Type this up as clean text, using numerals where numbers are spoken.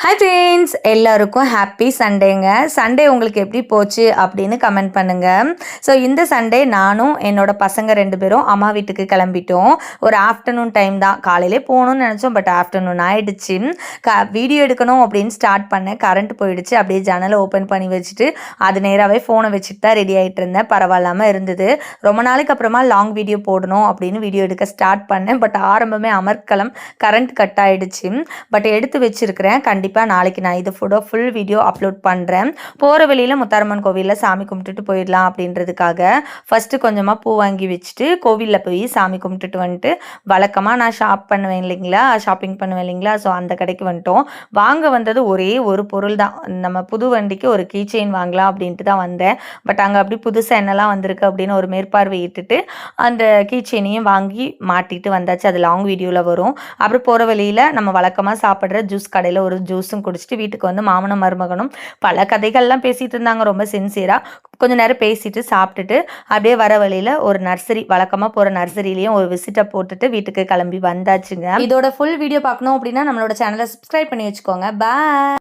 Hi friends, எல்லாருக்கும் happy சண்டேங்க. Sunday உங்களுக்கு எப்படி போச்சு அப்படின்னு கமெண்ட் பண்ணுங்கள். ஸோ இந்த சண்டே நானும் என்னோட பசங்க 2 பேரும் அம்மா வீட்டுக்கு கிளம்பிட்டோம். ஒரு ஆஃப்டர்நூன் டைம் தான். காலையிலே போகணும்னு நினச்சோம், பட் ஆஃப்டர்நூன் ஆகிடுச்சு. வீடியோ எடுக்கணும் அப்படின்னு ஸ்டார்ட் பண்ணேன், கரண்ட் போயிடுச்சு. அப்படியே ஜன்னலை ஓப்பன் பண்ணி வச்சுட்டு அது நேராகவே ஃபோனை வச்சுட்டு தான் ரெடி ஆகிட்டு இருந்தேன். பரவாயில்லாமல் இருந்தது. ரொம்ப நாளைக்கு அப்புறமா லாங் வீடியோ போடணும் அப்படின்னு வீடியோ எடுக்க ஸ்டார்ட் பண்ணேன். பட் ஆரம்பமே அமர்க்களம், கரண்ட் கட் ஆகிடுச்சு. பட் எடுத்து வச்சுருக்கிறேன். கண்டிப்பாக நாளைக்கு நான் இது ஃபுல் வீடியோ அப்லோட் பண்ணுறேன். போகிற வழியில் முத்தாரம்மன் கோவிலில் சாமி கும்பிட்டுட்டு போயிடலாம் அப்படின்றதுக்காக ஃபஸ்ட்டு கொஞ்சமாக பூ வாங்கி வச்சுட்டு கோவிலில் போய் சாமி கும்பிட்டுட்டு வந்துட்டு, வழக்கமாக நான் ஷாப்பிங் பண்ணுவேன் இல்லைங்களா, ஸோ அந்த கடைக்கு வந்துட்டோம். வாங்க வந்தது ஒரே ஒரு பொருள் தான். நம்ம புது வண்டிக்கு ஒரு கீ செயின் வாங்கலாம் அப்படின்ட்டு தான் வந்தேன். பட் அங்கே அப்படி புதுசாக என்னெல்லாம் வந்திருக்கு அப்படின்னு ஒரு மேற்பார்வையிட்டுட்டு அந்த கீ செயினையும் வாங்கி மாட்டிட்டு வந்தாச்சு. அது லாங் வீடியோவில் வரும். அப்புறம் போகிற வழியில் நம்ம வழக்கமாக சாப்பிட்ற ஜூஸ் கடையில் ஒரு ஜூஸும் குடிச்சிட்டு வீட்டுக்கு வந்து மாமனும் மருமகனும் பல கதைகள்லாம் பேசிகிட்டு இருந்தாங்க. ரொம்ப சின்சியராக கொஞ்சம் நேரம் பேசிட்டு சாப்பிட்டுட்டு அப்படியே வர வழியில் ஒரு நர்சரி, வழக்கமாக போகிற நர்சரியிலையும் ஒரு விசிட்டை போட்டுட்டு வீட்டுக்கு கிளம்பி வந்தாச்சுங்க. இதோட ஃபுல் வீடியோ பார்க்கணும் அப்படின்னா நம்மளோட சேனலை சப்ஸ்கிரைப் பண்ணி வச்சுக்கோங்க. பாய்.